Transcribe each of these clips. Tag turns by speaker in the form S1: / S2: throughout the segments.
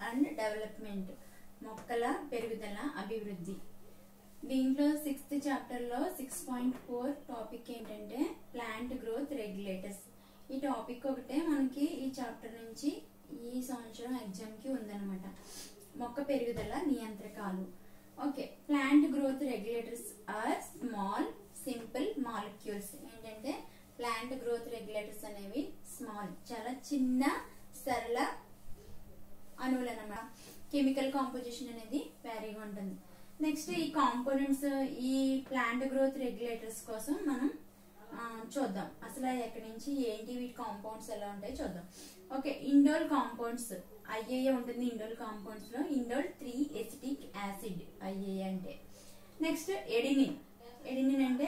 S1: And development, మొక్కల పెరుగుదల అభివృద్ధి. దీంట్లో 6th చాప్టర్ లో 6.4 టాపిక్ ఏంటంటే ప్లాంట్ గ్రోత్ రెగ్యులేటర్స్. ఈ టాపిక్ ఒకటే మనకి ఈ చాప్టర్ నుంచి ఈ సంవత్సరం ఎగ్జామ్ కి ఉందన్నమాట. మొక్క పెరుగుదల నియంత్రకాలు. Okay, plant growth regulators are small simple molecules. ఏంటంటే ప్లాంట్ గ్రోత్ రెగ్యులేటర్స్ అనేవి స్మాల్, చాలా చిన్న సరళ అణువులు అన్నమాట. కెమికల్ కాంపోజిషన్ అనేది వేరీగా ఉంటుంది. నెక్స్ట్ ఈ కాంపోనెంట్స్, ఈ ప్లాంట్ గ్రోత్ రెగ్యులేటర్స్ కోసం మనం చూద్దాం. అసలు ఎక్కడి నుంచి ఏంటి, వీటి కాంపౌండ్స్ ఎలా ఉంటాయి చూద్దాం. ఓకే, ఇండోల్ కాంపౌండ్స్ ఐఏఏ ఉంటుంది. ఇండోల్ కాంపౌండ్స్ లో ఇండోల్ 3-ఎసిటిక్ యాసిడ్ ఐఏఏ అంటే. Next adenine. ఎడినిన్ అంటే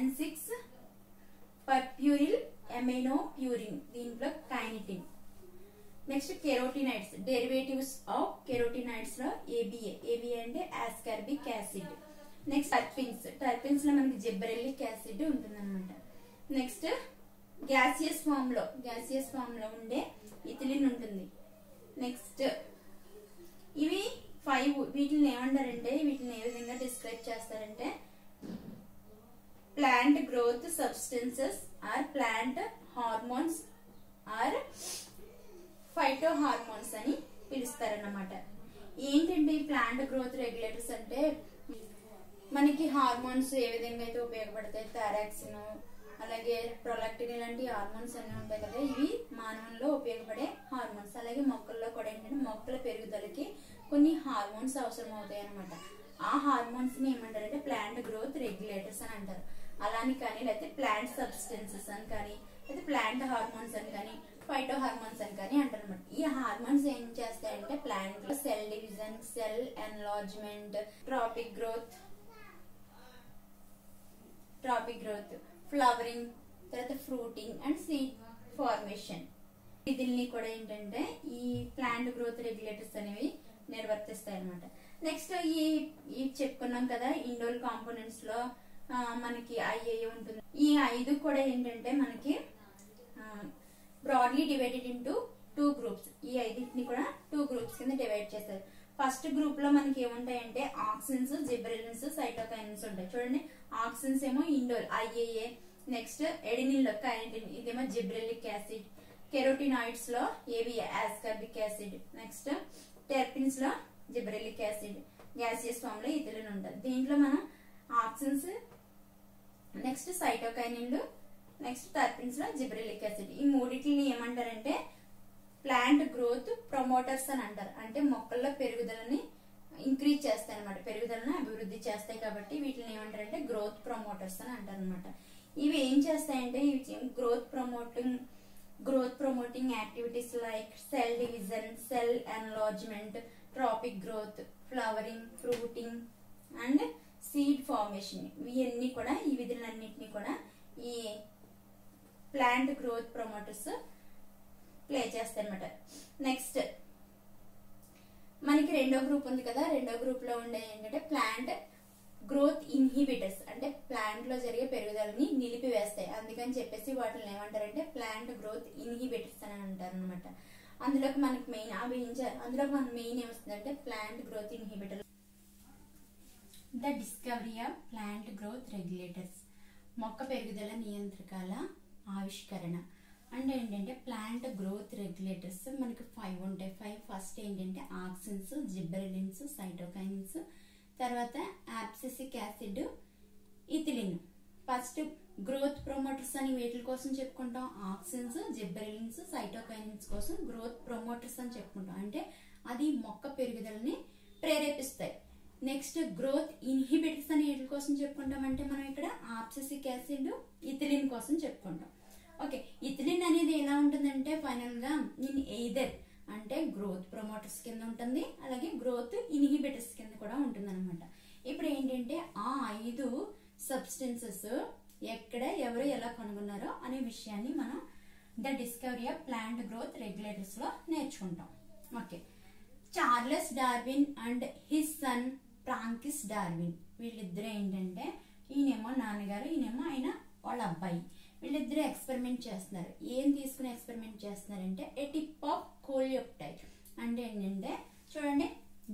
S1: N6-పర్ప్యూరిల్ అమైనో ప్యూరిన్, దీంట్లో కైనిటిన్. నెక్స్ట్ కెరోటినైడ్స్, డెరివేటివ్స్ ఆఫ్ కెరోటినైడ్స్ లో ఏబిఏ. ఏబిఏ అంటే ఆస్కార్బిక్ యాసిడ్. నెక్స్ట్ టర్పిన్స్. టర్పిన్స్ లో మనకి జిబ్బరెల్లిక్ యాసిడ్ ఉంటుంది అనమాట. నెక్స్ట్ గ్యాసియస్ ఫామ్ లో ఉండే ఇథిలిన్ ఉంటుంది. నెక్స్ట్ ఇవి 5. వీటిని ఏమంటారంటే, వీటిని ఏ విధంగా డిస్క్రైబ్ చేస్తారంటే plant growth substances or plant hormones or phyto hormones అని పిలుస్తారన్నమాట. ఏంటంటే ప్లాంట్ గ్రోత్ రెగ్యులేటర్స్ అంటే మనకి హార్మోన్స్ ఏ విధంగా అయితే ఉపయోగపడతాయి, థైరాక్సిన్ అలాగే ప్రొలాక్టిన్ ఇలాంటి హార్మోన్స్ అన్ని ఉంటాయి కదా, ఇవి మానవుల్లో ఉపయోగపడే హార్మోన్స్. అలాగే మొక్కల్లో కూడా ఏంటంటే మొక్కల పెరుగుదలకి కొన్ని హార్మోన్స్ అవసరం అవుతాయి అనమాట. ఆ హార్మోన్స్ ని ఏమంటారంటే ప్లాంట్ గ్రోత్ రెగ్యులేటర్స్ అని అంటారు. అలాని కానీ, లేకపోతే ప్లాంట్ సబ్స్టెన్సెస్ అని కానీ, లేకపోతే ప్లాంట్ హార్మోన్స్ అని కానీ, ఫైటో హార్మోన్స్ అని కానీ అంటారు అనమాట. ఈ హార్మోన్స్ ఏం చేస్తాయంటే ప్లాంట్ లో cell division, cell enlargement, tropic growth, flowering, తర్వాత ఫ్రూటింగ్ అండ్ సీడ్ ఫార్మేషన్, వీటిని కూడా ఏంటంటే ఈ ప్లాంట్ గ్రోత్ రెగ్యులేటర్స్ అనేవి నిర్వర్తిస్తాయి అనమాట. నెక్స్ట్ ఈ చెప్పుకున్నాం కదా, ఇండోల్ కాంపోనెంట్స్ లో మనకి ఐఏఏ ఉంటుంది. ఈ 5 కూడా ఏంటంటే మనకి బ్రాడ్లీ డివైడెడ్ ఇంటూ 2 గ్రూప్స్. ఈ 5ని కూడా 2 గ్రూప్స్ కింద డివైడ్ చేస్తారు. ఫస్ట్ గ్రూప్ లో మనకి ఏముంటాయంటే ఆక్సిన్స్, జిబ్రెలిన్స్, సైటోకైనిన్స్ ఉంటాయి. చూడండి, ఆక్సిన్స్ ఏమో ఇండోల్ ఐఏఏ. నెక్స్ట్ ఎడినిన్ లో కైనిటిన్, ఇదేమో జిబ్రెలిక్ యాసిడ్. కెరోటినాయిడ్స్ లో ఏబిఏ ఆస్కార్బిక్ యాసిడ్. నెక్స్ట్ టెర్పిన్స్ లో జిబ్రెలిక్ యాసిడ్. గ్యాసియస్ ఫామ్ లో ఇథిలిన్ ఉంటుంది. దీంట్లో మనం ఆక్సిన్స్, నెక్స్ట్ సైటోకైనిన్లు, నెక్స్ట్ టర్పిన్స్ లో జిబ్రెలిక్ యాసిడ్. ఈ మూడింటిని ఏమంటారంటే ప్లాంట్ గ్రోత్ ప్రమోటర్స్ అని అంటారు. అంటే మొక్కల్లో పెరుగుదలని ఇంక్రీజ్ చేస్తాయి అనమాట, పెరుగుదలను అభివృద్ధి చేస్తాయి. కాబట్టి వీటిని ఏమంటారంటే గ్రోత్ ప్రమోటర్స్ అని అంటారు అనమాట. ఇవి ఏం చేస్తాయంటే growth promoting activities like cell division, cell enlargement, tropic growth, flowering, fruiting and seed formation, ఇవన్నీ కూడా ఈ విధులన్నింటినీ కూడా ఈ ప్లాంట్ గ్రోత్ ప్రమోటర్స్ ప్లే చేస్తాయి అనమాట. నెక్స్ట్ మనకి రెండో గ్రూప్ ఉంది కదా, రెండో గ్రూప్ లో ఉండే ఏంటంటే ప్లాంట్ గ్రోత్ ఇన్హిబిటర్స్. అంటే ప్లాంట్ లో జరిగే పెరుగుదలని నిలిపివేస్తాయి. అందుకని చెప్పేసి వాటిని ఏమంటారంటే ప్లాంట్ గ్రోత్ ఇన్హిబిటర్స్ అని అంటారు అనమాట. అందులోకి మనకి మెయిన్ ఏమొస్తుందంటే plant growth inhibitor. The discovery of plant growth regulators, మొక్క పెరుగుదల నియంత్రకాల ఆవిష్కరణ. అంటే ఏంటంటే ప్లాంట్ గ్రోత్ రెగ్యులేటర్స్ మనకి 5 ఉంటాయి. 5 ఫస్ట్ ఏంటంటే ఆక్సిన్స్, జిబ్బరెలిన్స్, సైటోకైనిన్స్, తర్వాత abscisic acid, ethylene. First growth promoters అని వీటి కోసం చెప్పుకుంటాం. ఆక్సిన్స్, జిబ్బరెలిన్స్, సైటోకైనిన్స్ కోసం గ్రోత్ ప్రమోటర్స్ అని చెప్పుకుంటాం. అంటే అది మొక్క పెరుగుదలని ప్రేరేపిస్తాయి. నెక్స్ట్ గ్రోత్ ఇన్హిబిటర్స్ అని వీటి కోసం చెప్పుకుంటాం. అంటే మనం ఇక్కడ ఆబ్సిసిక్ యాసిడ్, ఇథిలిన్ కోసం చెప్పుకుంటాం. ఓకే, ఇథిలిన్ అనేది ఎలా ఉంటుందంటే ఫైనల్ గా ఎయిదర్ అంటే గ్రోత్ ప్రమోటర్స్ కింద ఉంటుంది, అలాగే గ్రోత్ ఇన్హిబిటర్స్ కింద కూడా ఉంటుంది అనమాట. ఇప్పుడు ఏంటంటే ఆ 5 సబ్స్టెన్సెస్ ఎక్కడ ఎవరు ఎలా కనుగొన్నారో అనే విషయాన్ని మనం the discovery of plant growth regulators లో నేర్చుకుంటాం. Okay, Charles Darwin and his son Francis Darwin, వీళ్ళిద్దరు ఏంటంటే ఈయనేమో నాన్నగారు, ఈయనేమో ఆయన వాళ్ళ అబ్బాయి. వీళ్ళిద్దరు ఎక్స్పెరిమెంట్ చేస్తున్నారు. ఏం తీసుకుని ఎక్స్పెరిమెంట్ చేస్తున్నారంటే ఏ టిప్ ఆఫ్ కోలియోప్టైడ్, అంటే అంటే ఏంటంటే చూడండి,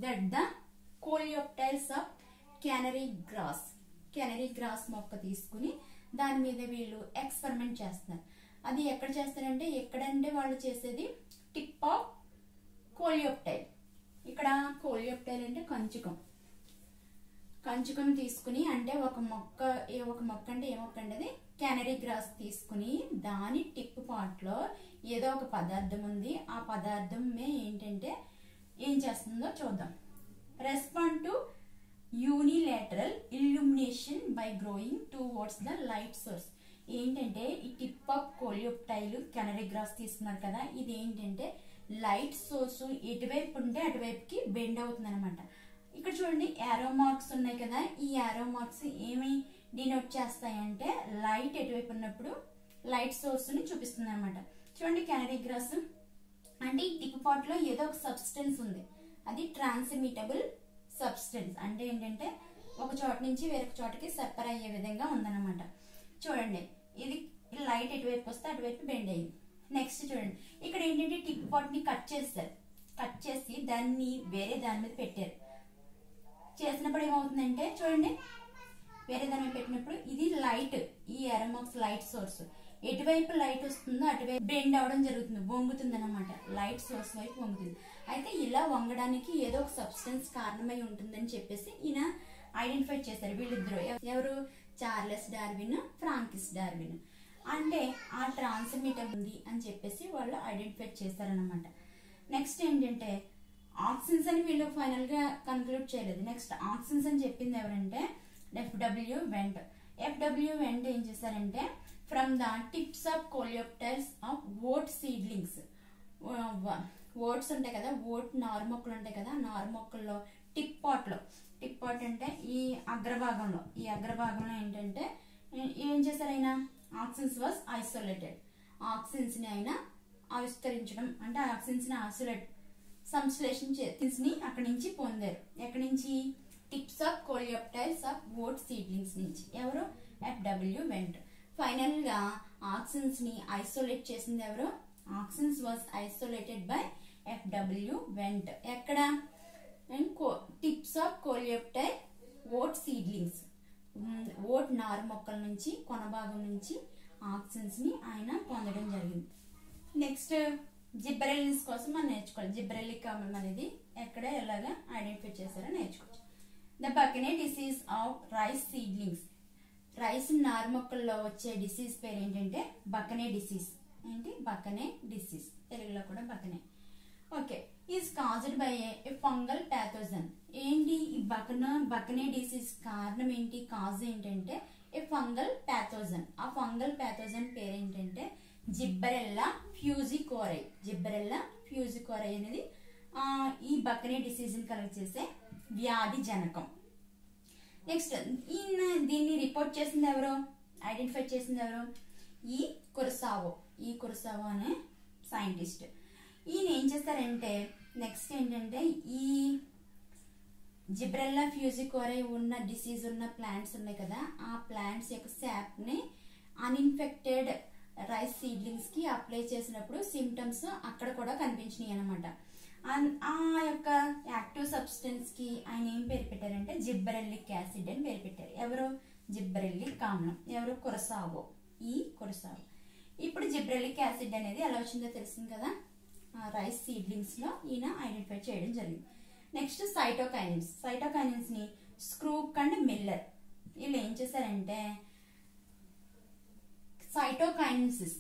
S1: that the coleoptiles of canary grass మొక్క తీసుకుని దాని మీద వీళ్ళు ఎక్స్పెరిమెంట్ చేస్తున్నారు. అది ఎక్కడ చేస్తారంటే, ఎక్కడంటే వాళ్ళు చేసేది టిప్ ఆఫ్ కోలియోప్టైల్. ఇక్కడ కోలియోప్టైల్ అంటే కంచుకం తీసుకుని, అంటే ఒక మొక్క అంటే ఏ మొక్క అంటే అది క్యానరీ గ్రాస్ తీసుకుని దాని టిప్ పార్ట్ లో ఏదో ఒక పదార్థం ఉంది. ఆ పదార్థం ఏంటంటే ఏం చేస్తుందో చూద్దాం. Respond to unilateral illumination by growing towards the light source. ఏంటంటే ఈ tip of coleoptile canary grass తీసుకున్నారు కదా, ఇది ఏంటంటే లైట్ సోర్స్ ఎటువైపు ఉంటే అటువైపుకి బెండ్ అవుతుంది అనమాట. ఇక్కడ చూడండి యారో మార్క్స్ ఉన్నాయి కదా, ఈ యారో మార్క్స్ ఏమి డినోట్ చేస్తాయంటే లైట్ ఎటువైపు ఉన్నప్పుడు లైట్ సోర్స్ ని చూపిస్తుంది అనమాట. చూడండి క్యానరీ గ్రాస్ అంటే ఈ టిప్ పార్ట్ లో ఏదో ఒక సబ్స్టెన్స్ ఉంది, అది ట్రాన్స్మిటబుల్ సబ్స్టెన్స్. అంటే ఏంటంటే ఒక చోట నుంచి వేరొక చోటకి సెపరేట్ అయ్యే విధంగా ఉందన్నమాట. చూడండి ఇది లైట్ ఎటువైపు వస్తే అటువైపు బెండ్ అయ్యింది. నెక్స్ట్ చూడండి ఇక్కడ ఏంటంటే టిప్ పార్ట్ ని కట్ చేసి దాన్ని వేరే దాని మీద పెట్టారు. చేసినప్పుడు ఏమవుతుందంటే చూడండి, వేరే దాని మీద పెట్టినప్పుడు ఇది లైట్, ఈ ఎరోమాక్స్ లైట్ సోర్స్ ఎటువైపు లైట్ వస్తుందో అటువైపు బెండ్ అవడం జరుగుతుంది, వంగుతుంది అనమాట. లైట్ సోర్స్ వైపు వంగుతుంది. అయితే ఇలా వంగడానికి ఏదో ఒక సబ్స్టెన్స్ కారణమై ఉంటుందని చెప్పేసి ఈయన ఐడెంటిఫై చేశారు వీళ్ళిద్దరు. ఎవరు? Charles Darwin, Francis Darwin. అంటే ఆ ట్రాన్స్మిటర్ ఉంది అని చెప్పేసి వాళ్ళు ఐడెంటిఫై చేశారనమాట. నెక్స్ట్ ఏంటంటే ఆక్సిన్స్ అని వీళ్ళు ఫైనల్ గా కన్క్లూడ్ చేయలేదు. నెక్స్ట్ ఆక్సిన్స్ అని చెప్పింది ఎవరంటే ఎఫ్డబ్ల్యూ వెంట్ ఏం చేశారంటే from the tips of coleoptiles of oat seedlings. Oats ఉంటాయి కదా, ఓట్ నారు మొక్కలు ఉంటాయి కదా, నారు మొక్కల్లో టిప్ పాట్ అంటే ఈ అగ్రభాగంలో ఏంటంటే ఏం చేశారు ఆయన? Auxins was isolated. ఆక్సిన్స్ ని ఆయన ఆవిష్కరించడం అంటే ఆక్సిన్స్ ని సంశ్లేషణ ని అక్కడి నుంచి పొందారు. ఎక్కడి నుంచి? Tips of coleoptiles of oat seedlings నుంచి. ఎవరు? F W Went. ఫైనల్ గా ఆక్సిన్స్ ని ఐసోలేట్ చేసింది ఎవరు? Auxins was isolated by F W Went. ఎక్కడ? Tips of coleoptile oat seedlings, oat నారు మొక్కల నుంచి కొన భాగం నుంచి ఆక్సిన్స్ ని ఆయన పొందడం జరిగింది. నెక్స్ట్ జిబ్బరెల్లిస్ కోసం మనం నేర్చుకోవాలి. జిబ్బరెల్లిక్ ఆమ్లం అనేది ఎక్కడ ఎలాగా ఐడెంటిఫై చేశారో నేర్చుకోవచ్చు. The bakanae disease of rice seedlings. Rice నారు మొక్కల్లో వచ్చే డిసీజ్ పేరు ఏంటంటే బకనే డిసీజ్. ఏంటి? బకనే డిసీజ్, తెలుగులో కూడా bakanae. Okay, is caused by a fungal pathogen. ఏంటి ఈ బకనే డిసీజ్ కారణం ఏంటి? కాజ్ ఏంటంటే ఏ ఫంగల్ ప్యాథోజన్. ఆ ఫంగల్ ప్యాథోజన్ పేరు ఏంటంటే జిబ్బరెల్లా ఫ్యూజికోరై అనేది ఈ బకనే డిసీజ్ ని కలెక్ట్ చేసే వ్యాధి జనకం. నెక్స్ట్ దీన్ని రిపోర్ట్ చేసింది ఎవరు? ఐడెంటిఫై చేసింది ఎవరు? ఈ కురసావో అనే సైంటిస్ట్. ఈయన ఏం చేస్తారంటే నెక్స్ట్ ఏంటంటే ఈ జిబ్రెల్లా ఫ్యూజికోరై ఉన్న డిసీజ్ ఉన్న ప్లాంట్స్ ఉన్నాయి కదా, ఆ ప్లాంట్స్ యొక్క శాప్ ని అన్ఇన్ఫెక్టెడ్ రైస్ సీడ్లింగ్స్ కి అప్లై చేసినప్పుడు సిమ్టమ్స్ అక్కడ కూడా కనిపించినాయి అనమాట. ఆ యొక్క యాక్టివ్ సబ్స్టెన్స్ కి ఆయన ఏం పేరు పెట్టారంటే జిబ్బరెల్లిక్ యాసిడ్ అని పేరు పెట్టారు. ఎవరు? జిబ్బరెల్లిక్ ఆమ్లం. ఎవరు? కురసావో. ఇప్పుడు జిబ్రెల్లిక్ యాసిడ్ అనేది ఎలా వచ్చిందో తెలిసింది కదా, రైస్ సీడ్లింగ్స్ లో ఈయన ఐడెంటిఫై చేయడం జరిగింది. నెక్స్ట్ సైటోకైనిన్స్ ని స్క్రూక్ అండ్ మిల్లర్ వీళ్ళు ఏం చేశారంటే సైటోకైనెసిస్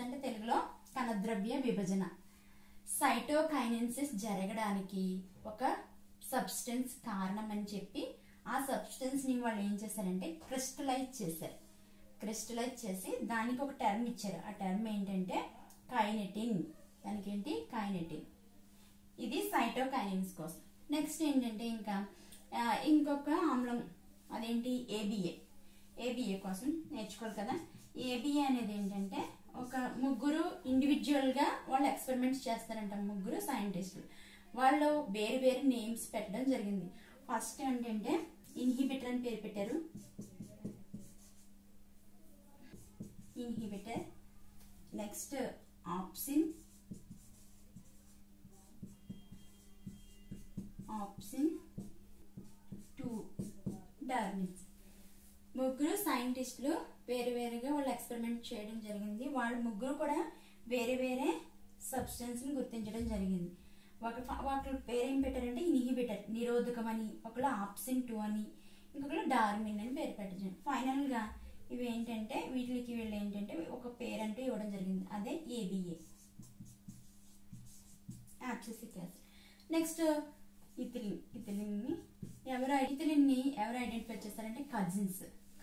S1: అంటే తెలుగులో కణద్రవ్య విభజన. సైటోకైనెసిస్ జరగడానికి ఒక సబ్స్టెన్స్ కారణం అని చెప్పి ఆ సబ్స్టెన్స్ ని వాళ్ళు ఏం చేశారంటే క్రిస్టలైజ్ చేసి దానికి ఒక టర్మ్ ఇచ్చారు. ఆ టర్మ్ ఏంటంటే కైనెటిన్. దానికి ఏంటి? కైనెటిన్. ఇది సైటోకైనెసిస్ కోసం. నెక్స్ట్ ఏంటంటే ఇంకొక ఆమ్లం అదేంటి? ఏబిఏ కోసం నేర్చుకోవాలి కదా. ఏబిఏ అనేది ఏంటంటే ఒక ముగ్గురు ఇండివిజువల్ గా వాళ్ళు ఎక్స్పెరిమెంట్స్ చేస్తారంట. ముగ్గురు సైంటిస్టులు వాళ్ళు వేరు వేరు నేమ్స్ పెట్టడం జరిగింది. ఫస్ట్ ఏంటంటే ఇన్హిబిటర్ అని పేరు పెట్టారు. నెక్స్ట్ ఆప్సిన్, సైంటిస్టులు వేరువేరుగా వాళ్ళు ఎక్స్పెరిమెంట్ చేయడం జరిగింది. వాళ్ళు ముగ్గురు కూడా వేరే వేరే సబ్స్టెన్స్ని గుర్తించడం జరిగింది. ఒకళ్ళు పేరేం పెట్టారంటే ఇన్హిబిటర్, నిరోధకం అని, ఒకళ్ళు ఆప్సిన్ 2 అని, ఇంకొకళ్ళు డార్మిన్ అని పేరు పెట్టారు. ఫైనల్గా ఇవి ఏంటంటే వీళ్ళు ఏంటంటే ఒక పేరంటూ ఇవ్వడం జరిగింది, అదే ఏబిఏ, అబ్సిసిక్ యాసిడ్. నెక్స్ట్ ఇథిలిన్ని ఎవరు ఐడెంటిఫై చేస్తారంటే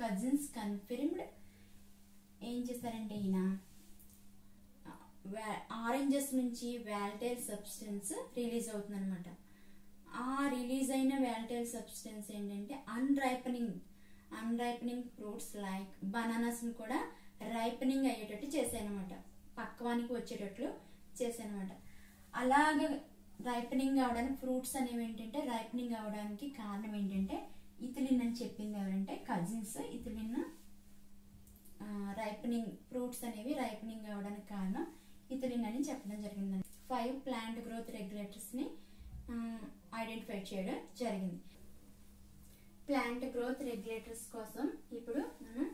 S1: కజిన్స్ కన్ఫర్మ్డ్. ఏం చేస్తారంటే ఈయన ఆరెంజెస్ నుంచి వాలటైల్ సబ్స్టెన్స్ రిలీజ్ అవుతుంది అనమాట. ఆ రిలీజ్ అయిన వాలటైల్ సబ్స్టెన్స్ ఏంటంటే అన్రైపనింగ్ ఫ్రూట్స్ లైక్ బనానాస్ ని కూడా రైపనింగ్ అయ్యేటట్టు చేశాయనమాట, పక్వానికి వచ్చేటట్లు చేశాయనమాట. అలాగే రైపనింగ్ అవడానికి ఫ్రూట్స్ అనేవి ఏంటంటే రైపనింగ్ అవడానికి కారణం ఏంటంటే ఇథిలిన్ అని చెప్పింది ఎవరంటే కజిన్స్. ఇథిలిన్ రైపనింగ్ ఫ్రూట్స్ అనేవి రైపనింగ్ అవడానికి కారణం ఇథిలిన్ అని చెప్పడం జరిగింది. 5 ప్లాంట్ గ్రోత్ రెగ్యులేటర్స్ ని ఐడెంటిఫై చేయడం జరిగింది. ప్లాంట్ గ్రోత్ రెగ్యులేటర్స్ కోసం ఇప్పుడు మనం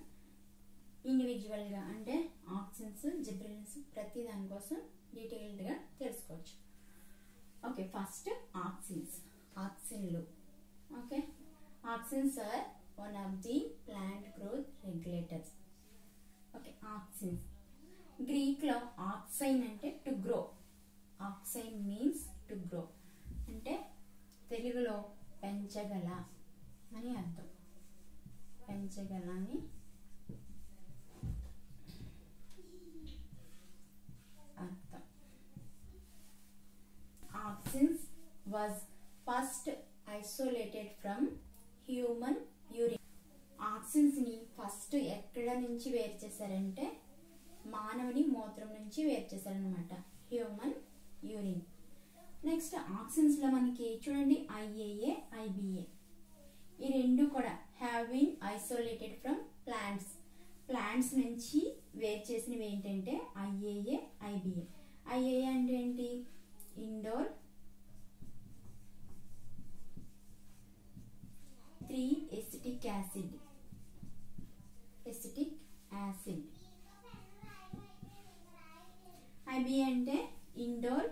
S1: ఇండివిజువల్ గా అంటే ఆక్సిన్స్, జిబ్రెలిన్స్ ప్రతి దానికోసం డీటెయిల్డ్ గా తెలుసుకోవచ్చు. ఓకే, ఫస్ట్ ఆక్సిన్లు. Okay, auxins are one of the plant growth regulators. Okay, auxins Greek లో ఆక్సైన్ అంటే to grow. Auxein means to grow అంటే తెలుగులో పెంచగల అని అర్థం. పెంచగల అని అర్థం. Auxins was first isolated from human urine. Auxins ని ఫస్ట్ ఎక్కడ నుంచి వేరు చేశారంటే మానవుని మూత్రం నుంచి వేరు చేశారనమాట, హ్యూమన్ యూరిన్. నెక్స్ట్ ఆక్సిన్స్ లో మనకి చూడండి ఐఏఏ, ఐబిఏ ఈ రెండు కూడా have been isolated from plants నుంచి వేరు చేసినవి ఏంటంటే ఐఏఏ, ఐబిఏ. ఐఏఏ అంటే ఏంటి? Indole three acetic acid. ఐబిఏ అంటే indole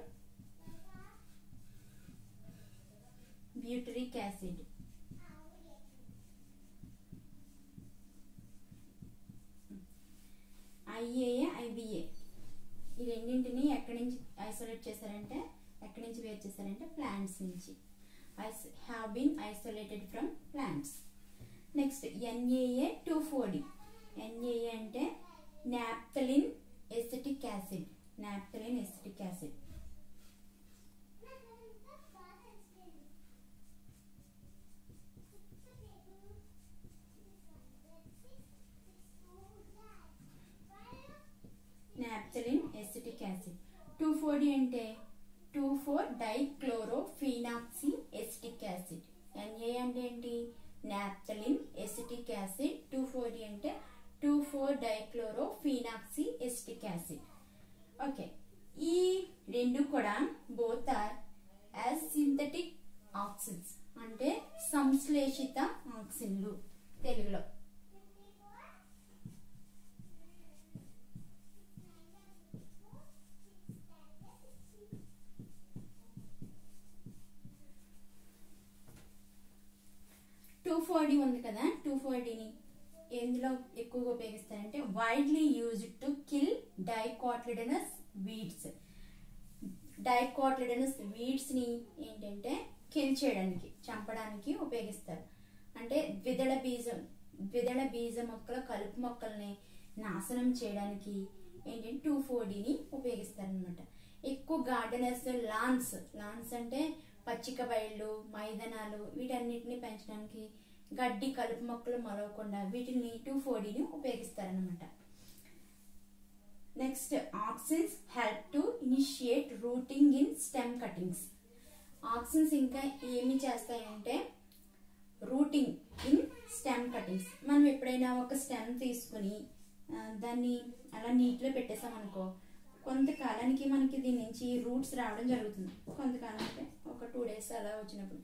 S1: butyric acid. IAA, IBA ఈ రెండింటిని ఎక్కడి నుంచి ఐసోలేట్ చేశారంటే ఎక్కడి నుంచి వేరు చేశారంటే ప్లాంట్స్ నుంచి. Have been isolated from plants. Next NAA 2,4-D. NAA అంటే naphthalene acetic acid. Naphthalene acetic acid. 2,4-D అంటే 2,4-డైక్లోరోఫీనాక్సీ ఎసిటిక్ యాసిడ్. Na అంటే ఏంటి? Naphthalene acetic acid. 2,4-D అంటే 2,4-డైక్లోరోఫీనాక్సీ ఎసిటిక్ యాసిడ్. ఓకే, ఈ రెండు కూడా బోత్ ఆర్ అసింథటిక్ ఆక్సిన్స్ అంటే సంశ్లేషిత ఆక్సిన్లు తెలుగులో. ఉంది కదా, 2,4-Dని ఎందులో ఎక్కువగా ఉపయోగిస్తారంటే widely used to kill dicotyledonous weeds. Dicotyledonous weeds ని ఏంటంటే కిల్ చేయడానికి, చంపడానికి ఉపయోగిస్తారు. అంటే ద్విదళ బీజ మొక్కల కలుపు మొక్కల్ని నాశనం చేయడానికి ఏంటంటే 2,4-Dని ఉపయోగిస్తారు అనమాట. ఎక్కువ గార్డెనర్స్ లాన్స్ అంటే పచ్చిక బయళ్ళు, మైదానాలు వీటన్నిటిని పెంచడానికి గడ్డి, కలుపు మొక్కలు మొలవకుండా వీటిని 2,4-Dని ఉపయోగిస్తారనమాట. Next auxins help to initiate rooting in stem cuttings. Auxins ఇంకా ఏమి చేస్తాయంటే రూటింగ్ ఇన్ స్టెమ్ కటింగ్స్. మనం ఎప్పుడైనా ఒక స్టెమ్ తీసుకుని దాన్ని అలా నీటిలో పెట్టేసాం అనుకో, కొంతకాలానికి మనకి దీని నుంచి రూట్స్ రావడం జరుగుతుంది. కొంతకాలానికి ఒక 2 days అలా వచ్చినప్పుడు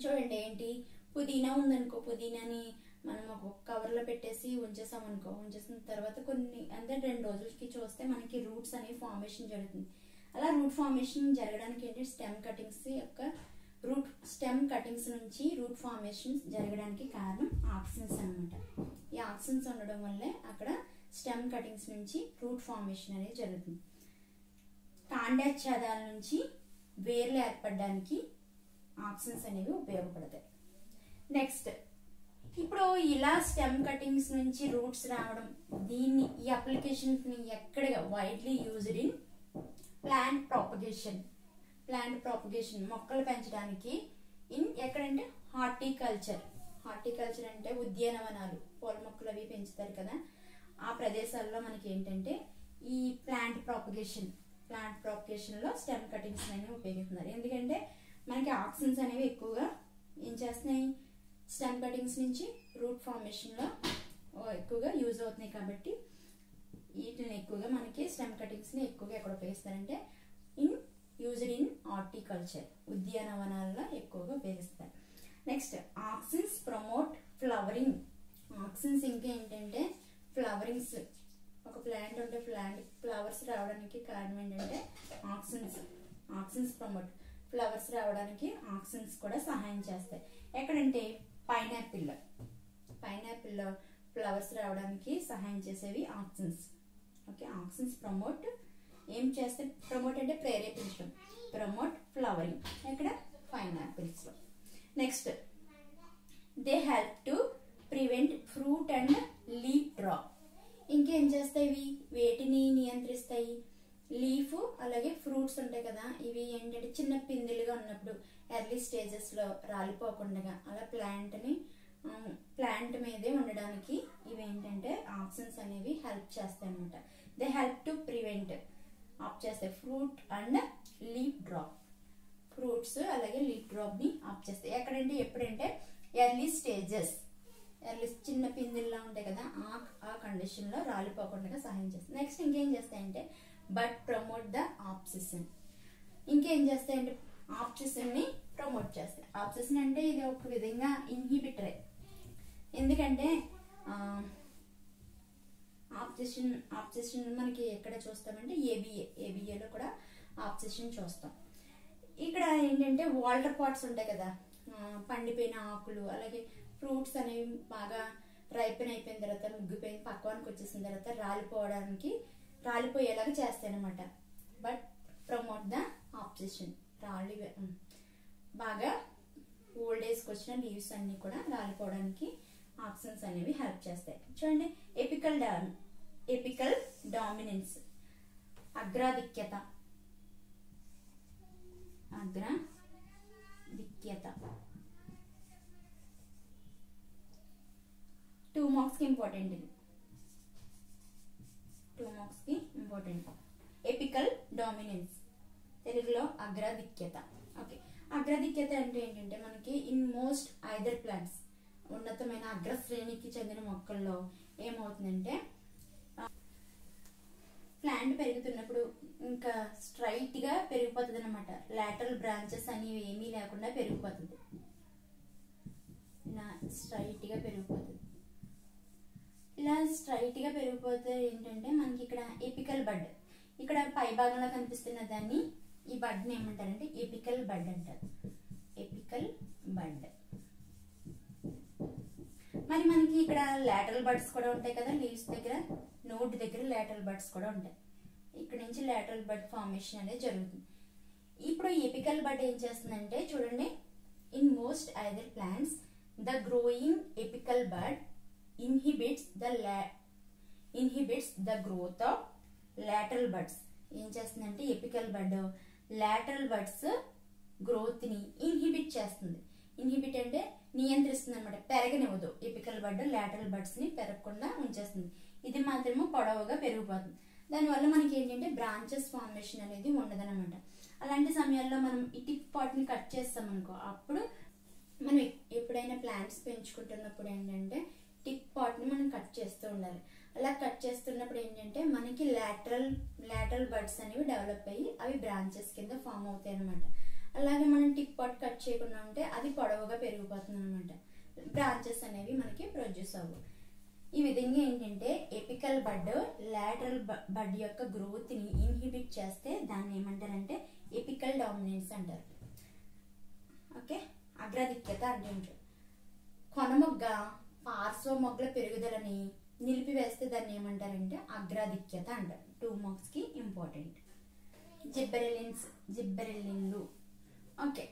S1: చూడండి ఏంటి, పుదీనా ఉందనుకో, పుదీనాని మనం ఒక కవర్లో పెట్టేసి ఉంచేసాం అనుకో, ఉంచేసిన తర్వాత కొన్ని అంటే 2 రోజులకి చూస్తే మనకి రూట్స్ అనేవి ఫార్మేషన్ జరుగుతుంది. అలా రూట్ ఫార్మేషన్ జరగడానికి ఏంటి, స్టెమ్ కటింగ్స్ నుంచి రూట్ ఫార్మేషన్ జరగడానికి కారణం ఆక్సిన్స్ అనమాట. ఈ ఆక్సిన్స్ ఉండడం వల్లే అక్కడ స్టెమ్ కటింగ్స్ నుంచి రూట్ ఫార్మేషన్ అనేది జరుగుతుంది. కాండాచ్ఛేదాల నుంచి వేర్లు ఏర్పడడానికి ఆక్సిన్స్ అనేవి ఉపయోగపడతాయి. నెక్స్ట్, ఇప్పుడు ఇలా స్టెమ్ కటింగ్స్ నుంచి రూట్స్ రావడం, ఈ అప్లికేషన్స్ ని ఎక్కడగా widely used in plant propagation మొక్కలు పెంచడానికి ఎక్కడంటే హార్టికల్చర్ అంటే ఉద్యానవనాలు, పూల మొక్కలు అవి పెంచుతారు కదా, ఆ ప్రదేశాల్లో మనకి ఏంటంటే ఈ ప్లాంట్ ప్రాపగేషన్ లో స్టెమ్ కటింగ్స్ అనేవి ఉపయోగిస్తున్నారు. ఎందుకంటే మనకి ఆక్సిన్స్ అనేవి ఎక్కువగా ఏం చేస్తున్నాయి, స్టెమ్ కటింగ్స్ నుంచి రూట్ ఫార్మేషన్ లో ఎక్కువగా యూజ్ అవుతున్నాయి. కాబట్టి వీటిని ఎక్కువగా మనకి స్టెమ్ కటింగ్స్ ని ఎక్కువగా ఎక్కడ ఉపయోగిస్తారంటే యూజ్డ్ ఇన్ హార్టికల్చర్, ఉద్యానవనాల్లో ఎక్కువగా ఉపయోగిస్తారు. Next, auxins promote flowering. Auxins ఇంకా ఏంటంటే ఫ్లవరింగ్స్, ఒక ప్లాంట్ ఉంటే ఫ్లవర్స్ రావడానికి కారణం ఏంటంటే ఆక్సిన్స్ ప్రమోట్ ఫ్లవర్స్ రావడానికి ఆక్సిన్స్ కూడా సహాయం చేస్తాయి. ఎక్కడంటే పైనాపిల్లో ఫ్లవర్స్ రావడానికి సహాయం చేసేవి ఆక్సిన్స్. ఓకే, ఆక్సిన్స్ ప్రమోట్ ఏం చేస్తే, ప్రమోట్ అంటే ప్రేరేపించడం, ప్రమోట్ ఫ్లవరింగ్ ఎక్కడ, పైనాపిల్స్ లో. Next, they help to prevent fruit and leaf drop. ఇంకేం చేస్తాయి, వేటిని నియంత్రిస్తాయి, లీఫ్ అలాగే ఫ్రూట్స్ ఉంటాయి కదా, ఇవి ఏంటంటే చిన్న పిందెలుగా ఉన్నప్పుడు ఎర్లీ స్టేజెస్ లో రాలిపోకుండా అలా ప్లాంట్ మీదే ఉండడానికి ఇవి ఏంటంటే ఆక్సిన్స్ అనేవి హెల్ప్ చేస్తాయి అనమాట. They help to prevent, off చేస్తాయి fruit and leaf drop. Fruits అలాగే లీఫ్ డ్రాప్ ని ఆఫ్ చేస్తాయి. ఎక్కడంటే ఎప్పుడంటే ఎర్లీ చిన్న పిందిల్లా ఉంటాయి కదా, ఆ కండిషన్ లో రాలిపోకుండా సహాయం చేస్తాయి. నెక్స్ట్ ఇంకేం చేస్తాయంటే బట్ ప్రమోట్ ద ఆబ్సెషన్. ఇంకేం చేస్తాయంటే ఆబ్సెషన్ ని ప్రమోట్ చేస్తాయి. ఆబ్సెషన్ అంటే ఇది ఒక విధంగా ఇన్హిబిటరే. ఎందుకంటే ఆబ్సెషన్ మనకి ఎక్కడ చూస్తామంటే ఏబిఏలో కూడా ఆబ్సెషన్ చూస్తాం. ఇక్కడ ఏంటంటే వాటర్ పాట్స్ ఉంటాయి కదా, పండిపోయిన ఆకులు అలాగే ఫ్రూట్స్ అనేవి బాగా రైపెన్ అయిపోయిన తర్వాత, ముగ్గిపోయిన పక్వానికి వచ్చేసిన తర్వాత రాలిపోయేలాగా చేస్తాయి అనమాట. బట్ ప్రమోట్ ద ఆబ్సెషన్, బాగా ఓల్డ్ ఏజ్కి వచ్చిన లీవ్స్ అన్ని కూడా రాలిపోవడానికి ఆక్సిన్స్ అనేవి హెల్ప్ చేస్తాయి. చూడండి, ఎపికల్ డామినెన్స్, అగ్రాధిక్యత. 2 మార్క్స్ కి ఇంపార్టెంట్ ఇది, 2 మార్క్స్ కి ఇంపార్టెంట్. ఎపికల్ డామినెన్స్, తెలుగులో అగ్రాధిక్యత. ఓకే, అగ్రాధిక్యత అంటే ఏంటంటే మనకి ఇన్ మోస్ట్ ఐదర్ ప్లాంట్స్, ఉన్నతమైన అగ్రశ్రేణికి చెందిన మొక్కల్లో ఏమవుతుందంటే ప్లాంట్ పెరుగుతున్నప్పుడు ఇంకా స్ట్రైట్ గా పెరిగిపోతుంది అనమాట. లాటరల్ బ్రాంచెస్ అనేవి ఏమీ లేకుండా పెరిగిపోతుంది, ఇలా స్ట్రైట్ గా పెరిగిపోతుంది. ఇలా స్ట్రైట్ గా పెరిగిపోతే ఏంటంటే మనకి ఇక్కడ ఎపికల్ బడ్, ఇక్కడ పై భాగంలో కనిపిస్తున్న దాన్ని, ఈ బడ్ ని ఏమంటారంటే ఎపికల్ బడ్ అంటారు. ఎపికల్ బడ్. మరి మనకి ఇక్కడ లాటరల్ బడ్స్ కూడా ఉంటాయి కదా, లీవ్స్ దగ్గర, నోట్ దగ్గర లాటరల్ బడ్స్ కూడా ఉంటాయి. ఇక్కడ నుంచి లాటరల్ బడ్ ఫార్మేషన్ అనేది జరుగుతుంది. ఇప్పుడు ఎపికల్ బడ్ ఏం చేస్తుందంటే చూడండి, in most either plants the growing apical bud inhibits the growth of lateral buds. ఏం చేస్తుందంటే apical bud lateral buds growth ని ఇన్హిబిట్ చేస్తుంది. ఇన్హిబిట్ అంటే నియంత్రిస్తుంది అనమాట, పెరగనివ్వదు. ఎపికల్ బడ్ లాటరల్ బడ్స్ ని పెరగకుండా ఉంచేస్తుంది. ఇది మాత్రము పొడవుగా పెరిగిపోతుంది. దానివల్ల మనకి ఏంటంటే బ్రాంచెస్ ఫార్మేషన్ అనేది ఉండదన్నమాట. అలాంటి సమయాల్లో మనం ఈ టిప్ పార్ట్ ని కట్ చేస్తాం అనుకో, అప్పుడు మనం ఎప్పుడైనా ప్లాంట్స్ పెంచుకుంటున్నప్పుడు ఏంటంటే టిప్ పార్ట్ ని మనం కట్ చేస్తూ ఉండాలి. అలా కట్ చేస్తున్నప్పుడు ఏంటంటే మనకి లాటరల్ బడ్స్ అనేవి డెవలప్ అయ్యి అవి బ్రాంచెస్ కింద ఫామ్ అవుతాయి అనమాట. అలాగే మనం టిప్ పార్ట్ కట్ చేయకుండా ఉంటే అది పొడవుగా పెరిగిపోతుంది అనమాట. బ్రాంచెస్ అనేవి మనకి ప్రొడ్యూస్ అవ్వవు. ఈ విధంగా ఏంటంటే ఎపికల్ బడ్ లాటరల్ బడ్ యొక్క గ్రోత్ ని ఇన్హిబిట్ చేస్తే దాన్ని ఏమంటారంటే ఎపికల్ డామినెన్స్ అంటారు. ఓకే, అగ్రాధిక్యత అంటే కొనమొగ్గ పార్శ్వ మొగ్గల పెరుగుదలని నిలిపివేస్తే దాన్ని ఏమంటారంటే అగ్రాధిక్యత అంటారు. 2 మార్క్స్ కి ఇంపార్టెంట్. జిబ్బెరెల్లిన్లు. Okay,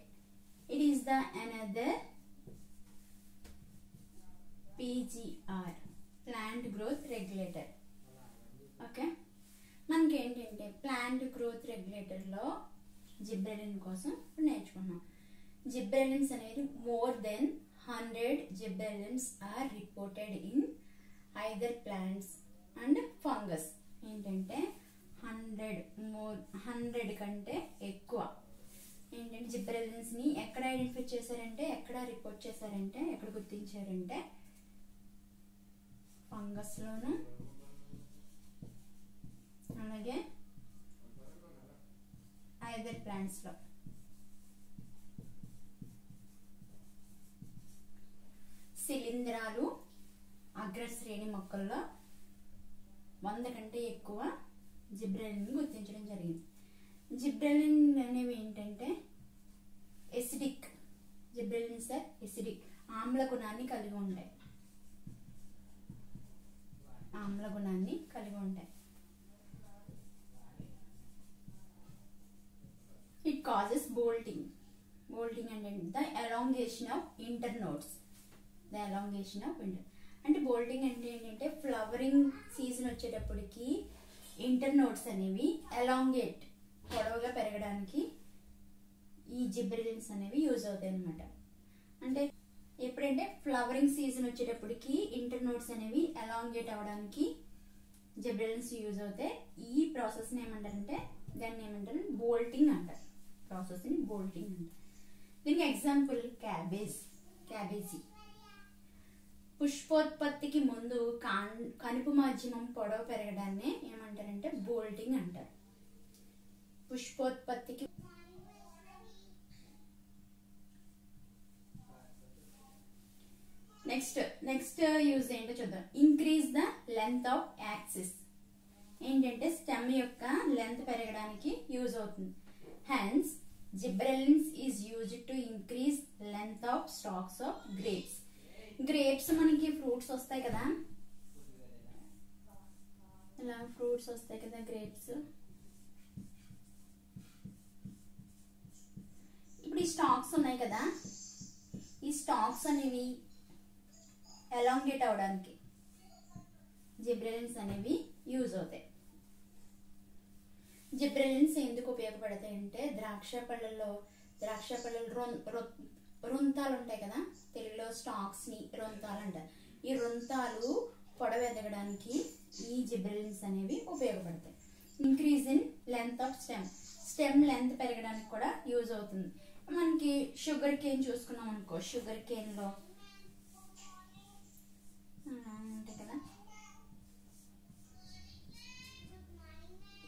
S1: it is the another PGR plant growth regulator. Okay, మనకి ఏంటంటే ప్లాంట్ గ్రోత్ రెగ్యులేటర్ లో జిబ్బెరెలిన్ కోసం ఇప్పుడు నేర్చుకున్నాం. జిబ్బెరెలిన్స్ అనేది more than 100 gibberellins are reported in either plants and fungus. ఏంటంటే 100 కంటే ఎక్కువ ఏంటంటే జిబ్బెరెలిన్స్ ని ఎక్కడ ఐడెంటిఫై చేశారంటే, ఎక్కడ రిపోర్ట్ చేశారంటే, ఎక్కడ గుర్తించారంటే ఫంగస్ లోను అలాగే ఐదర్ ప్లాంట్స్ లో. శిలీంధ్రాలు అగ్రశ్రేణి మొక్కల్లో 100 కంటే ఎక్కువ జిబ్రెలిన్ గుర్తించడం జరిగింది. జిబ్రెలిన్ అనేవి ఏంటంటే ఎసిడిక్. జిబ్రెలిన్స్ ఆర్ ఎసిడిక్, ఆమ్ల గుణాన్ని కలిగి ఉంటాయి. It causes bolting. అంటే ద ఎలాంగేషన్ ఆఫ్ ఇంటర్నోడ్స్. అంటే బోల్టింగ్ అంటే ఏంటంటే ఫ్లవరింగ్ సీజన్ వచ్చేటప్పటికి ఇంటర్నోడ్స్ అనేవి ఎలాంగేట్ పొడవుగా పెరగడానికి ఈ జిబ్బెరెలిన్స్ అనేవి యూజ్ అవుతాయి అన్నమాట. అంటే ఎప్పుడంటే ఫ్లవరింగ్ సీజన్ వచ్చేటప్పటికి ఇంటర్నోడ్స్ అనేవి ఎలాంగేట్ అవ్వడానికి జిబ్బెరెలిన్స్ యూజ్ అవుతాయి. ఈ ప్రాసెస్ ని ఏమంటారంటే దాన్ని ఏమంటారు బోల్టింగ్ అంటారు. ప్రాసెస్ ని బోల్టింగ్ అంటారు. దీనికి ఎగ్జాంపుల్ క్యాబేజీ. పుష్పోత్పత్తికి ముందు కనుపు మాధ్యమం పొడవు పెరగడాన్ని ఏమంటారంటే బోల్టింగ్ అంటారు. పుష్పోత్పత్తికి నెక్స్ట్ యూజ్ ఏంటో చూద్దాం. Increase the length of axis. ఏంటంటే స్టెమ్ యొక్క లెంత్ పెరగడానికి యూజ్ అవుతుంది. Hence gibberellins is used to increase length of stalks of grapes మనకి ఫ్రూట్స్ వస్తాయి కదా, ఇలా ఫ్రూట్స్ వస్తాయి కదా గ్రేప్స్. ఇప్పుడు ఈ స్టాక్స్ ఉన్నాయి కదా, ఈ స్టాక్స్ అనేవి ఎలాంగేట్ అవడానికి జిబ్బెరెలిన్స్ అనేవి యూజ్ అవుతాయి. జిబ్బెరెలిన్స్ ఎందుకు ఉపయోగపడతాయి అంటే ద్రాక్ష పళ్ళల్లో రుంతాలు ఉంటాయి కదా, తెలుగులో స్టాక్స్ ని రుంతాలు అంటారు. ఈ రుంతాలు పొడవు ఎదగడానికి ఈ జిబ్బెరెలిన్స్ అనేవి ఉపయోగపడతాయి. Increase in length of stem length పెరగడానికి కూడా యూజ్ అవుతుంది. మనకి షుగర్ కేన్ చూసుకున్నాం అనుకో, షుగర్ కేన్ లో ఉంటాయి కదా,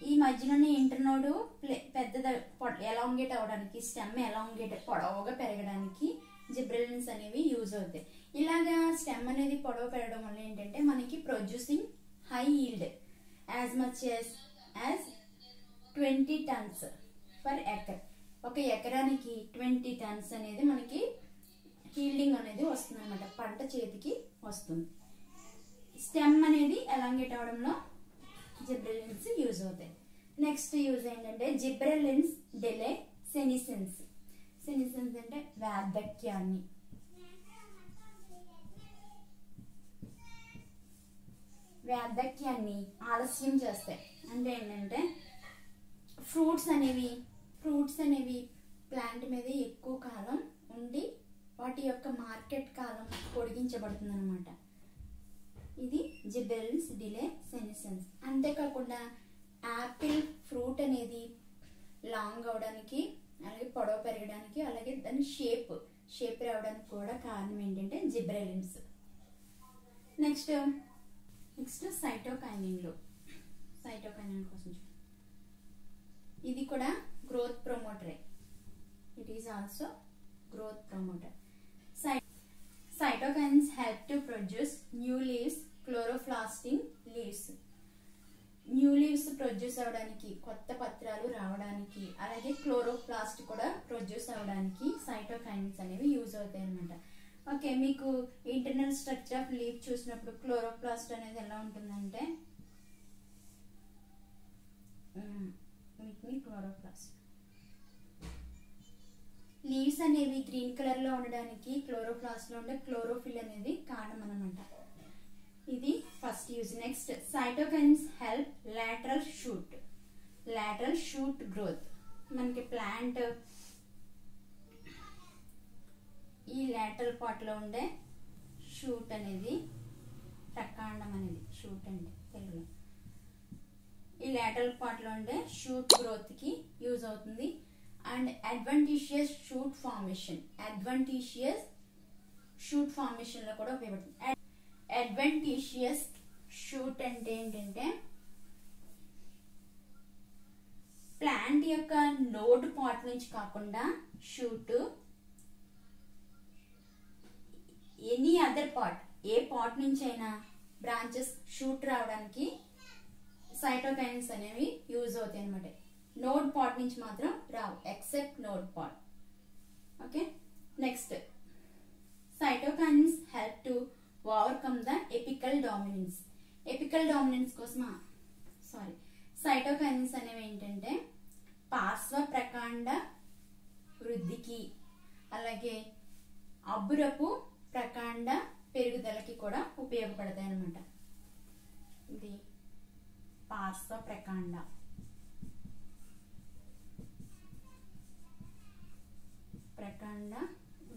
S1: ఈ మధ్యలోనే ఇంటర్నోడ్ పెద్దది ఎలాంగేట్ అవడానికి, స్టెమ్ ఎలాంగేట్ పొడవుగా పెరగడానికి జిబ్బెరెలిన్స్ అనేవి యూజ్ అవుతాయి. ఇలాగా స్టెమ్ అనేది పొడవు పెరగడం వల్ల ఏంటంటే మనకి producing high yield as much as 20 tons per acre. ఒక ఎకరానికి 20 tons అనేది మనకి హీల్డింగ్ అనేది వస్తుంది అనమాట, పంట చేతికి వస్తుంది. స్టెమ్ అనేది ఎలాంగేట్ అవడంలో జిబ్బెరెలిన్స్ యూజ్ అవుతాయి. నెక్స్ట్ యూజ్ ఏంటంటే జిబ్బెరెలిన్స్ డిలే సెనిసెన్స్. అంటే వార్ధక్యాన్ని ఆలస్యం చేస్తాయి. అంటే ఏంటంటే ఫ్రూట్స్ అనేవి ప్లాంట్ మీద ఎక్కువ కాలం ఉండి వాటి యొక్క మార్కెట్ కాలం పొడిగించబడుతుంది అనమాట. ఇది జిబ్బెరెలిన్స్ డిలే సెనిసెన్స్. అంతేకాకుండా యాపిల్ ఫ్రూట్ అనేది లాంగ్ అవడానికి, అలాగే పొడవు పెరగడానికి, అలాగే దాని షేప్ రావడానికి కూడా కారణం ఏంటంటే జిబ్బెరెలిన్స్. నెక్స్ట్ సైటోకైనిన్లు. కోసం ఇది కూడా గ్రోత్ ప్రమోటరే. It is also growth promoter. Cytokines help to produce new leaves, chloroplasting leaves. New leaves produce అవడానికి, కొత్త పత్రాలు రావడానికి, అలాగే క్లోరోప్లాస్ట్ కూడా ప్రొడ్యూస్ అవడానికి సైటోకైన్స్ అనేవి యూజ్ అవుతాయి అన్నమాట. ఓకే, మీకు ఇంటర్నల్ స్ట్రక్చర్ ఆఫ్ లీవ్ చూసినప్పుడు క్లోరోప్లాస్ట్ అనేది ఎలా ఉంటుందంటే క్లోరోప్లాస్ట్ లీవ్స్ అనేవి గ్రీన్ కలర్ లో ఉండడానికి క్లోరోప్లాస్ట్ లో ఉండే క్లోరోఫిల్ అనేది కారణం అన్నమాట. ఇది first use. Next, cytokines help lateral shoot growth. మనకి ప్లాంట్ ఈ లాటరల్ పార్ట్ లో ఉండే షూట్ అనేది, ప్రకాండం అనేది షూట్ అంటే తెలుగులో, ఈ లాటరల్ పార్ట్ లో ఉండే షూట్ గ్రోత్ కి యూజ్ అవుతుంది. అండ్ అడ్వాంటీషియస్ షూట్ ఫార్మేషన్ లో కూడా ఉపయోగపడుతుంది. అడ్వాంటీషియస్ షూట్ అంటే ఏంటంటే ప్లాంట్ యొక్క నోడ్ పార్ట్ నుంచి కాకుండా షూట్ ఎనీ అదర్ పార్ట్, ఏ పార్ట్ నుంచి అయినా బ్రాంచెస్ షూట్ రావడానికి సైటోకైన్స్ అనేవి యూజ్ అవుతాయి అన్నమాట. నోడ్ పార్ట్ నుంచి మాత్రం రావు, except node part. Okay, next, cytokines help to overcome the apical dominance కోసం సైటోకైన్స్ అనేవి ఏంటంటే పార్శ్వ ప్రకాండ వృద్ధికి, అలాగే అబ్బురపు ప్రకాండ పెరుగుదలకి కూడా ఉపయోగపడతాయి అన్నమాట. ఇది పార్శ్వ ప్రకాండ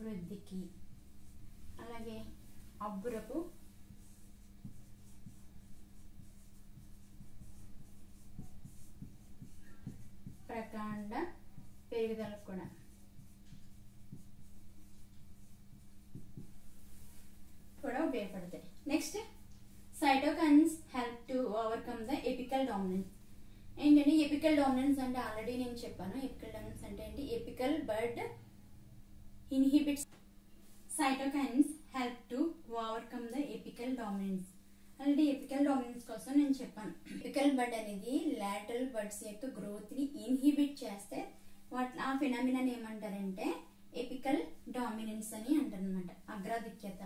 S1: వృద్ధికి, అలాగే అబ్బురపు ప్రకాండ పెరుగుదలకు కూడా ఉపయోగపడతాయి. Next, cytokines help to overcome the apical dominance. ఏంటంటే ఎపికల్ డామినెన్స్ అంటే ఆల్రెడీ నేను చెప్పాను. ఎపికల్ డామినెన్స్ అంటే ఏంటి? Apical bird inhibits. Cytokines help to overcome the apical dominance. Already apical dominance కోసం నేను చెప్పాను. ఎపికల్ బర్డ్ అనేది లాటరల్ బర్డ్స్ యొక్క గ్రోత్ ని ఇన్హిబిట్ చేస్తే ఆ ఫినామినాని ఏమంటారంటే ఎపికల్ డామినెన్స్ అని అంటారు అనమాట. అగ్రాధిక్యత.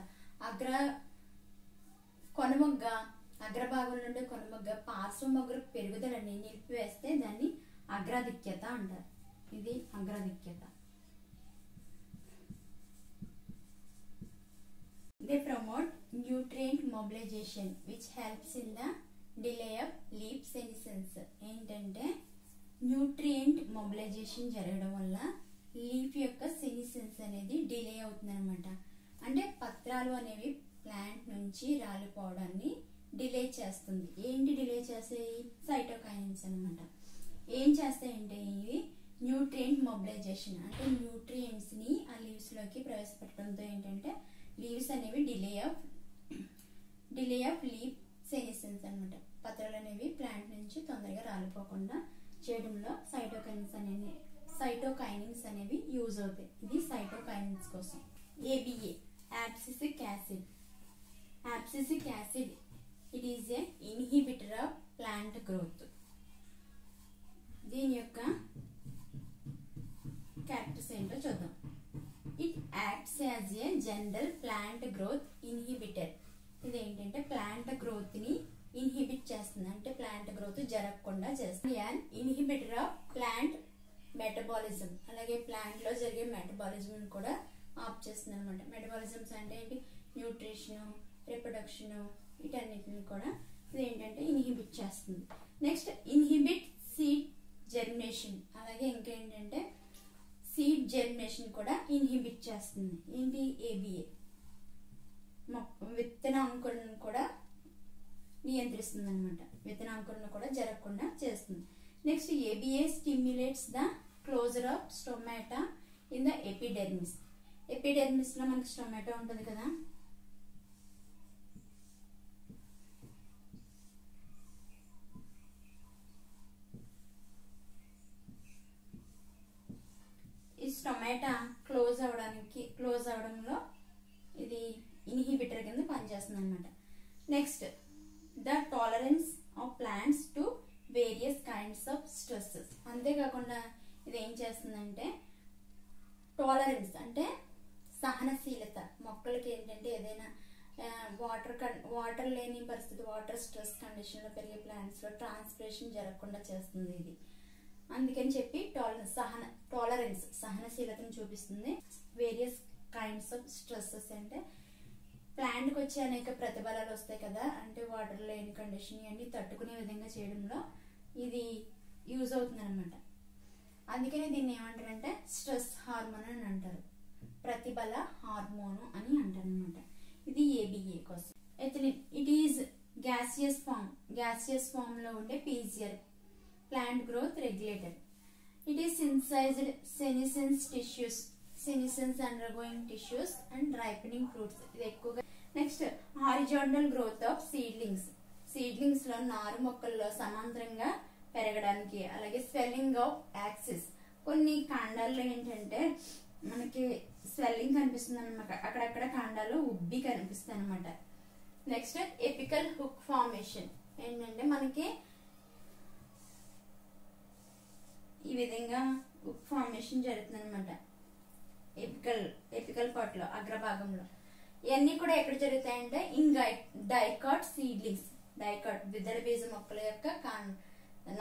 S1: కొనమొగ్గ అగ్రభాగం నుండి కొనమొగ్గ పార్శ్వ మొగ్గ పెరుగుదలని నిలిపివేస్తే దాన్ని అగ్రాధిక్యత అంటారు. ఇది అగ్రాధిక్యత. They promote nutrient mobilization which helps in the delay of leaf senescence. ఏంటంటే న్యూట్రియంట్ మొబిలైజేషన్ జరగడం వల్ల లీఫ్ యొక్క సెనిసెన్స్ అనేది డిలే అవుతుంది అనమాట. అంటే పత్రాలు అనేవి ప్లాంట్ నుంచి రాలిపోవడాన్ని డిలే చేస్తుంది. ఏంటి డిలే చేసేవి? సైటోకైన్స్ అనమాట. ఏం చేస్తాయంటే ఇవి న్యూట్రియంట్ మొబిలైజేషన్, అంటే న్యూట్రియంట్స్ ని ఆ లీవ్స్ లోకి ప్రవేశపెట్టడంతో ఏంటంటే లీవ్స్ అనేవి డిలే ఆఫ్ లీఫ్ సెనిసెన్స్ అనమాట. పత్రాలు అనేవి ప్లాంట్ నుంచి తొందరగా రాలిపోకుండా చేయడంలో సైటోకైనిన్స్ అనేవి యూజ్ అవుతాయి. ఇది సైటోకైనిన్స్ కోసం. ABA, abscisic acid. Abscisic acid, it is a inhibitor of plant growth. దీని యొక్క క్యారెక్టర్స్ ఏంటో చూద్దాం. It acts as a general plant growth inhibitor. ఇది ఏంటంటే ప్లాంట్ గ్రోత్ ని ఇన్హిబిట్ చేస్తుంది, అంటే ప్లాంట్ గ్రోత్ జరగకుండా చేస్తుంది. And inhibitor of plant metabolism, అలాగే ప్లాంట్ లో జరిగే మెటబాలిజం కూడా ఆఫ్ చేస్తుంది అనమాట. మెటబాలిజమ్స్ అంటే ఏంటి? న్యూట్రిషన్, రిప్రొడక్షన్, వీటన్నిటిని కూడా ఇది ఏంటంటే ఇన్హిబిట్ చేస్తుంది. నెక్స్ట్, ఇన్హిబిట్ సీడ్ జర్మినేషన్, అలాగే ఇంకేంటంటే సీడ్ జర్మినేషన్ కూడా ఇన్హిబిట్ చేస్తుంది. ఏంటి? ABA. విత్తనాంకురణ కూడా నియంత్రిస్తుంది అనమాట. విత్తనాంకురణ కూడా జరగకుండా చేస్తుంది. Next, ABA stimulates the closure of stomata in the epidermis. Epidermis లో మనకి స్టొమాటో ఉంటుంది కదా, ఈ స్టొమాటా క్లోజ్ అవడంలో ఇది ఇన్హిబిటర్ కింద పనిచేస్తుంది అనమాట. Next the tolerance of plants to various kinds of stresses. అంతేకాకుండా ఇది ఏం చేస్తుందంటే టాలరెన్స్ అంటే సహనశీలత. మొక్కలకి ఏంటంటే ఏదైనా వాటర్ లేని పరిస్థితి, వాటర్ స్ట్రెస్ కండిషన్ లో పెరిగే ప్లాంట్స్ లో ట్రాన్స్పిరేషన్ జరగకుండా చేస్తుంది ఇది. అందుకని చెప్పి టాలరెన్స్ సహనశీలతను చూపిస్తుంది. వేరియస్ కైండ్స్ ఆఫ్ స్ట్రెస్సెస్ అంటే ప్లాంట్ కి వచ్చే అనేక ప్రతిఫలాలు వస్తాయి కదా, అంటే వాటర్ లేని కండిషన్ ఇవన్నీ తట్టుకునే విధంగా చేయడంలో ఇది యూజ్ అవుతుంది అనమాట. అందుకనే దీన్ని ఏమంటారంటే స్ట్రెస్ హార్మోన్ అని అంటారు, ప్రతిబల హార్మోను అని అంటారు అనమాట. ఇది ఏబిఏ కోసం. Ethylene it is gaseous form లో ఉండే PGR plant growth regulator. It is synthesized senescence undergoing tissues and ripening fruits. ఇది ఎక్కువగా. Next horizontal growth of seedlings లో నారు మొక్కల్లో సమాంతరంగా పెరగడానికి. అలాగే స్వెల్లింగ్ ఆఫ్ యాక్సిస్, కొన్ని కాండాల్లో ఏంటంటే మనకి స్వెల్లింగ్ కనిపిస్తుంది అనమాట, అక్కడక్కడ కాండాలు ఉబ్బి కనిపిస్తాయి అనమాట. నెక్స్ట్ ఎపికల్ హుక్ ఫార్మేషన్ ఏంటంటే మనకి ఈ విధంగా హుక్ ఫార్మేషన్ జరుగుతుంది అనమాట ఎపికల్ పార్ట్ లో, అగ్రభాగంలో. ఇవన్నీ కూడా ఎక్కడ జరుగుతాయంటే ఇన్ డైకాట్ సీడ్లింగ్స్, డైకాట్ ద్విదళ బీజ మొక్కల యొక్క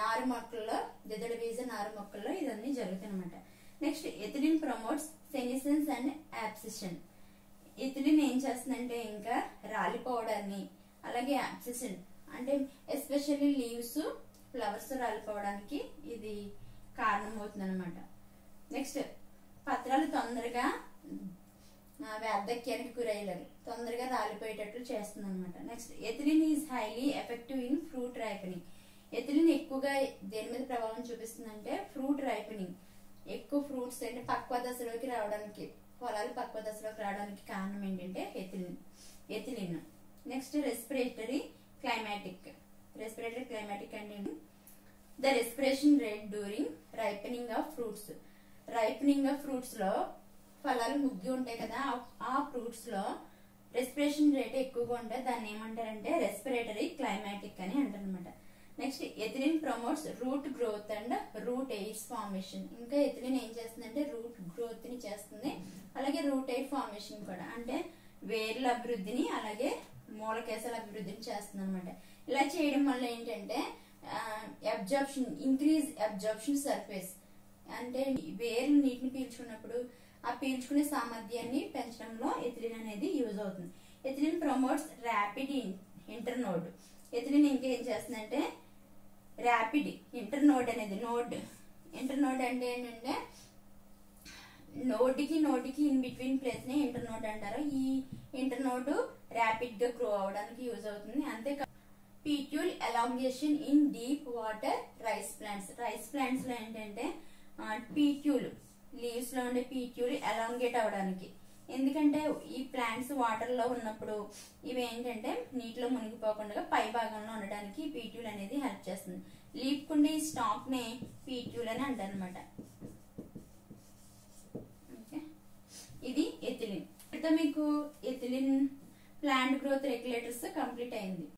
S1: నారు మొక్కల్లో, ద్విదళ బీజ నారు మొక్కల్లో ఇదన్నీ జరుగుతాయి అనమాట. Next ethylene promotes senescence and abscission. Ethylene ఏం చేస్తుందంటే ఇంకా రాలిపోవడాన్ని, అలాగే యాబ్సిషన్ అంటే ఎస్పెషల్లీ లీవ్స్ ఫ్లవర్స్ రాలిపోవడానికి ఇది కారణం అవుతుంది అనమాట. నెక్స్ట్ పత్రాలు తొందరగా వార్ధక్యానికి గురయ్యేలాగా తొందరగా రాలిపోయేటట్లు చేస్తుంది అనమాట. Next ethylene is highly effective in fruit ripening. Ethylene ఎక్కువగా దేని మీద ప్రభావం చూపిస్తుందంటే ఫ్రూట్ రైపనింగ్, ఎక్కువ ఫ్రూట్స్ అంటే పక్వ దశలోకి రావడానికి, ఫలాలు పక్వ దశలోకి రావడానికి కారణం ఏంటంటే ఎథిలిన్. నెక్స్ట్ రెస్పిరేటరీ క్లైమాటిక్ అంటే the respiration rate during ripening of fruits లో ఫలాలు ముగ్గి ఉంటాయి కదా, ఆ ఫ్రూట్స్ లో రెస్పిరేషన్ రేట్ ఎక్కువగా ఉంటే దాన్ని ఏమంటారంటే రెస్పిరేటరీ క్లైమాటిక్ అని అంటారు అనమాట. Next ethylene promotes root growth and root hairs formation. ఇంకా ఎథిలిన్ ఏం చేస్తుందంటే రూట్ గ్రోత్ ని చేస్తుంది, అలాగే రూట్ ఎయిర్ ఫార్మేషన్ కూడా, అంటే వేర్ల అభివృద్ధిని అలాగే మూలకేశాల అభివృద్ధిని చేస్తుంది అనమాట. ఇలా చేయడం వల్ల ఏంటంటే ఇంక్రీజ్ అబ్జార్ప్షన్ సర్ఫేస్, అంటే వేర్లు నీటిని పీల్చుకున్నప్పుడు ఆ పీల్చుకునే సామర్థ్యాన్ని పెంచడంలో ఎథిలిన్ అనేది యూజ్ అవుతుంది. Ethylene promotes rapid internode. Ethylene ఇంకా ఏం చేస్తుందంటే ర్యాపిడ్ ఇంటర్నోడ్ అనేది ఇంటర్నోడ్ అంటే ఏంటంటే నోటికి ఇన్ బిట్వీన్ ప్లేస్ ని ఇంటర్నోడ్ అంటారు. ఈ ఇంటర్నోడ్ ర్యాపిడ్ గా గ్రో అవడానికి యూజ్ అవుతుంది. అంతేకాదు petiole elongation in deep water rice plants లో ఏంటంటే పీట్యూల్ లీవ్స్ లో ఉండే పీట్యూల్ ఎలాంగేట్ అవడానికి. ఎందుకంటే ఈ ప్లాంట్స్ వాటర్ లో ఉన్నప్పుడు ఇవి ఏంటంటే నీటిలో మునిగిపోకుండా పై భాగంలో ఉండడానికి పీట్యూల్ అనేది హెల్ప్ చేస్తుంది. లీఫ్ కుండే ఈ స్టాక్ నే పీట్యూల్ అని అంటారు అనమాట. ఇది ఎథిలిన్. ఇప్పుడు మీకు ethylene plant growth regulators complete అయింది.